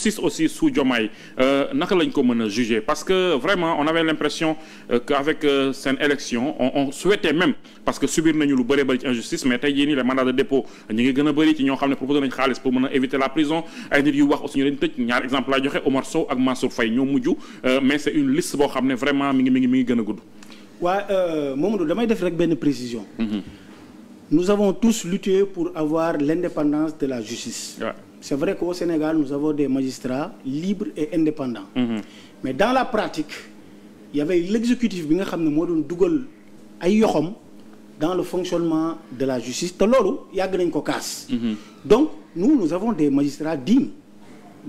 justice aussi sous Diomaye naka lañ ko mën a juger parce que vraiment on avait l'impression qu'avec seen élection on souhaitait même parce que subir nañu lu bëree bëri ci injustice mais tey jii nii les mandats de dépôt ñu ngi gën a bëri ci ñoo xam ne proposé nañ xaalis pour mën a éviter la prison ay nit yu wax aussi ñu leen tëj ñaar exemple laa joxe Omar Sow ak Mansour Faye ñoo mujj mais c'est une liste boo xam ne vraiment mi ngi gën a gudd. waa Mamadou damay def rek benn précision. Nous avons tous lutté pour avoir l'indépendance de la justice. Ouais. C'est vrai qu'au Sénégal, nous avons des magistrats libres et indépendants. Mais dans la pratique, il y avait l'exécutif bi nga xam ne moo doon dugal ay yoxam dans le fonctionnement de la justice te loolu yàgg nañ ko kaas. Donc nous avons des magistrats dignes.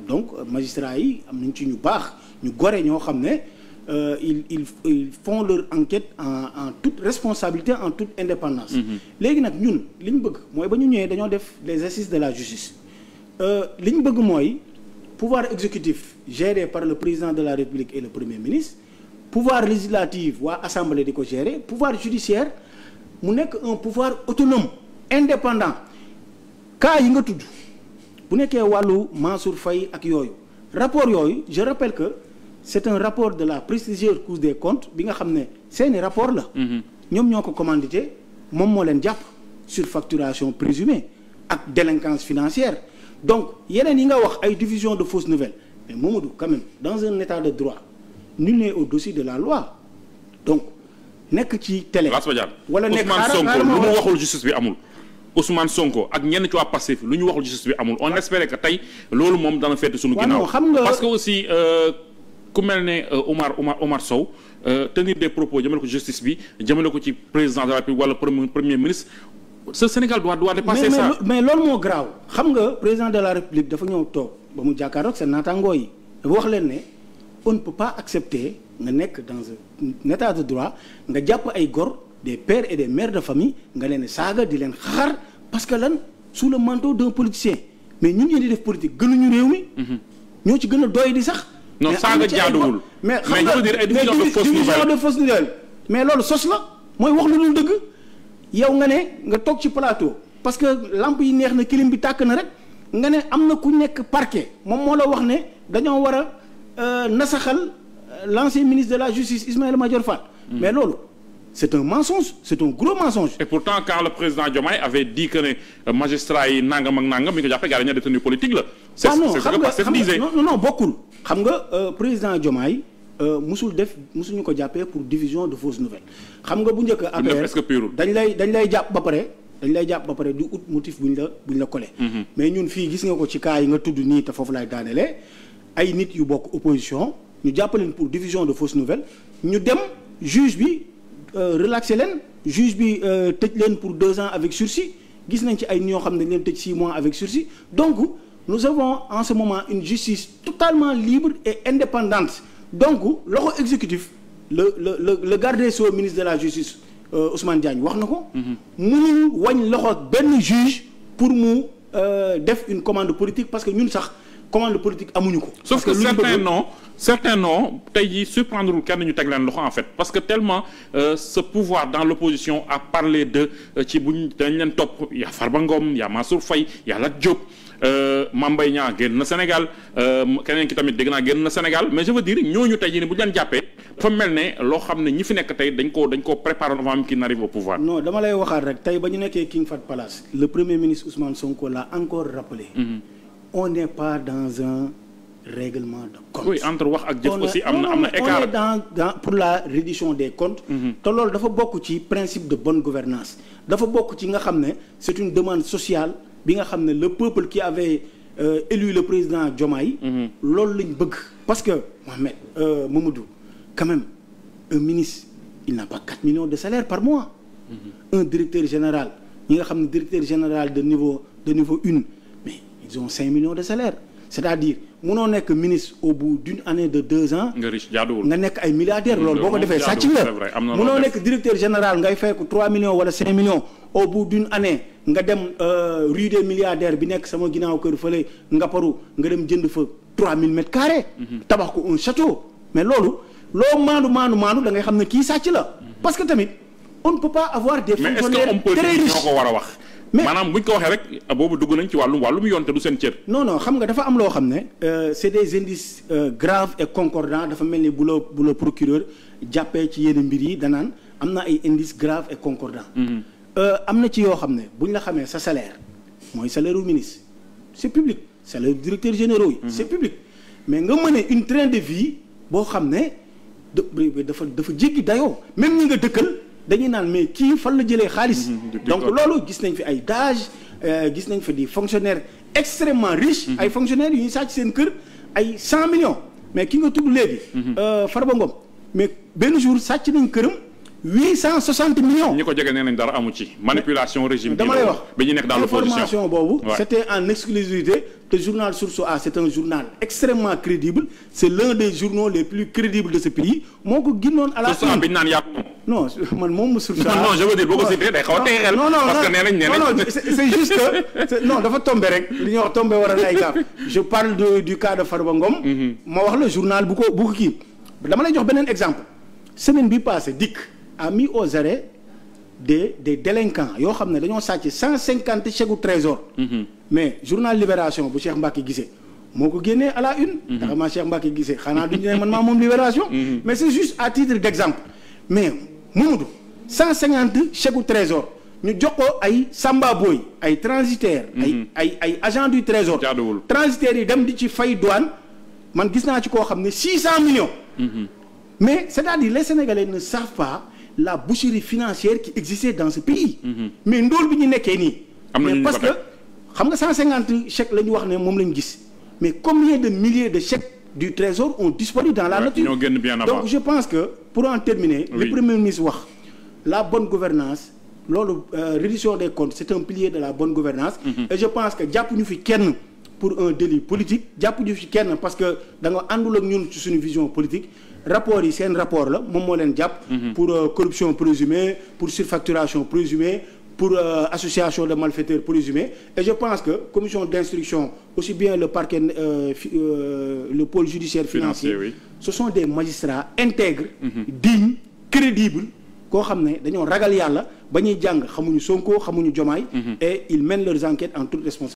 Donc magistrats yi am nañ ci ñu baax ñu gore ñoo xam ne ils font leur enquête en toute responsabilité, en toute indépendance. Léegi nag ñun li ñu bëgg mooy ba ñu ñëwee dañoo def les assises de la justice. Li ñu bëgg mooy pouvoir exécutif géré par le président de la République et le premier ministre, pouvoir législatif waa assemblée di ko gérer, pouvoir judiciaire mu nekk un pouvoir autonome indépendant. Cas yi nga tudd bu nekkee wàllu Mansour Faye ak yooyu rapport yooyu je rappelle que c'est un rapport de la prestigieuse Cour des comptes bi nga xam ne seeni rapport la. ñoom ñoo ko commandité moom moo leen jàpp surfacturation présumée ak délinquance financière. Donc yeneen yi nga wax ay diffusion de fausses nouvelles mais Mamadou quand même dans un état de droit nul n'est au-dessus de la loi donc nekk ci télé. wala nekk Ousmane Sonko lu mu waxul justice bi amul. Ousmane Sonko ak ñenn ci waa Pastef lu ñu waxul justice bi amul on espérait que tey loolu moom dana fekk suñu ginnaaw. parce que aussi ku mel ne Omar Sow tenir des propos jëmale ko justice bi jëmale ko ci président de la République wala premier ministre. ce Sénégal doit dépasser ça. mais loolu moo graaw xam nga président de la République dafa ñëw toog ba mu jàkkaarloog seen naataangoo yi dafa wax leen ne on ne peut pas accepter nga nekk dans un état de droit nga jàpp ay góor des pères et des mères de famille nga leen saaga di leen xaar parce que lan sous le manteau d'un politicien mais ñun ñi di def politique gënuñu réew mi. ñoo ci gën a doy di sax. non saaga jaaduwul. mais xam nga je veux dire ay diffusion de fausses nouvelles mais loolu sos la mooy wax lu dul dëgg. yow nga ne nga toog ci plateau parce que lampe yi neex na clim bi tàkk na rek nga ne am na ku nekk parquet moom moo la wax ne dañoo war a nasaxal l'ancien ministre de la justice Ismaïla Madior Fall. Mais loolu c'est un mensonge, c'est un gros mensonge. Et pourtant quand le président Diomaye avait dit que ne magistrat yi nangam ak nangam mi ko jàppee gars yi dañoo détenu politique la. c'est ce que Pastef disait. non bokkul xam nga président Diomaye. musuñu ko jàppee pour diffusion de fausses nouvelles xam nga bu njëkk affaire est-ce que purul dañ lay jàpp ba pare du ut motif buñ la collé. Mais ñun fii gis nga ko ci cas yi nga tudd nii te foofu lay daanelee ay nit yu bokk opposition ñu jàppaleen pour diffusion de fausses nouvelles ñu dem juge bi relaxé leen juge bi tëj leen pour 2 ans avec sursis gis nañ ci ay ñoo xam ne dañ leen tëj 6 mois avec sursis. Donc nous avons en ce moment une justice totalement libre et indépendante. Donc loxo exécutif le garde des Sceaux ministre de la justice Ousmane Diagne wax na ko. mënuñu wañ loxo benn juge pour mu def une commande politique parce que ñun sax commande politique amuñu ko. sauf que certains non tey jii surprendre kenn ñu teg leen loxo en fait parce que tellement ce pouvoir dans l'opposition a parlé de ci buñ dañ leen topp y a Farba Ngom y a Mansour Faye y a Lat Diop. Mame Mbaye Niang génn na Sénégal keneen ki tamit dégg naa génn na Sénégal mais je veux dire ñooñu tey jii nii bu ñu leen jàppee dafa mel ne loo xam ne ñi fi nekk tey dañ koo préparer avant qu'il n'arrive au pouvoir. Non dama lay waxaat rek tey ba ñu nekkee King Fahd Palace le premier ministre Ousmane Sonko l'a encore rappelé. On n'est pas dans un règlement de compte. Oui entre wax ak jëf aussi am na écart. On est dans pour la reddition des comptes. te loolu dafa bokk ci principe de bonne gouvernance dafa bokk ci nga xam ne c'est une demande sociale. Bi nga xam ne le peuple qui avait élu le président Diomaye. loolu lañ bëgg. parce que Mohamed Mamadou quand même un ministre il n'a pas 4 millions de salaire par mois. Un directeur général ñi nga xam ne directeur général de niveau 1 mais ils ont 5 millions de salaire c'est-à-dire munoo nekk ministre au bout d'une année de 2 ans. nga riche jaaduwul nga nekk ay milliardaire loolu boo ko defee sàcc la munoo nekk directeur général ngay fay ko 3 millions wala 5 millions au bout d'une année. nga dem rue des milliardaires bi nekk sama ginnaaw kër fële nga paru nga dem jënd fa 3000 mètres carrés. tabax ko un château. mais loolu loo maandu da ngay xam ne kii sàcc la. parce que tamit on ne peut pas avoir des fonctionnaires très riches mais est-ce que homme politique ñoo ko war a wax maanaam buñ ko waxee rek boobu dugg nañ ci wàllum yoon te du seen cër. non xam nga dafa am loo xam ne c'est des indices graves et concordants dafa mel ni bu la procureur jàppee ci yenn mbir yi danaan am na ay indices graves et concordants. am na ci yoo xam ne buñ la xamee sa salaire mooy salaire u ministre c'est public salaire directeur généraux yi. c'est public mais nga mën une train de vie boo xam ne dafa jéggi dayoo même ñi nga dëkkal. dañuy naan mais kii fan la jëlee xaalis. donc loolu gis nañ fi ay DAGE gis nañ fi di fonctionnaires extrêmement riches. ay fonctionnaires yu ñuy sàcc seen kër ay 100 millions. mais ki nga tudd léegi. Farba Ngom mais benn jour sàcc nañ këram 860 millions. ñi ko jege nee nañ dara amu ci manipulation régime. dama lay wax bi ñu nekk dans l'opposition information boobu. c'était en exclusivité te journal Source A c'est un journal extrêmement crédible c'est l'un des journaux les plus crédibles de ce pays moo ko ginnoon à la. Source A bi ñu naan yàpp non man moom Source A. non je veux dire boo ko cité day xaw a tey xel. parce que nee nañ non c'est juste que non dafa tombé rek li ñuy wax tombé waral ay gaaf. je parle du cas de Farba Ngom. ma wax la journal bu ko kii dama lay jox beneen exemple semaine bi passé DIC a mis aux arrêts des délinquants yoo xam ne dañoo sàcc 150 chèques au trésor. mais journal Libération bu Cheikh Mbacké Guissé moo ko génnee à la une. ndax maa Cheikh Mbacké Guissé xanaa duñu ne man maa moom Libération. mais c'est juste à titre d'exemple mais Mamadou 150 chèques au trésor ñu jox ko ay Samba Boy ay transitaires. ay agents du trésor. transitaires yi dem di ci fay douane man gis naa ci koo xam ne 600 millions. mais c'est-à-dire les Sénégalais ne savent pas la boucherie financière qui existait dans ce pays. mais ndóol bi ñu nekkee nii. mais parce que xam nga 150 chèques la ñu wax ne moom la ñu gis mais combien de milliers de chèques du trésor ont disparu dans la nature. ñoo génn bien avant. donc je pense que pour en terminer. le premier ministre wax la bonne gouvernance loolu reddition des comptes c'est un pilier de la bonne gouvernance et je pense que jàpp ñu fi kenn pour un délit politique jàpp ñu fi kenn parce que da nga àndul ak ñun ci suñu vision politique. rapport yi seen rapport la moom moo leen jàpp. pour corruption présumée pour surfacturation présumée pour association de malfaiteurs présumés et je pense que commission d'instruction aussi bien le parquet le pôle judiciaire financier oui. Ce sont des magistrats intègres dignes crédibles koo xam ne dañoo ragal yàlla ba ñuy jàng xamuñu Sonko xamuñu Diomaye et ils mènent leurs enquêtes en toute responsabilité.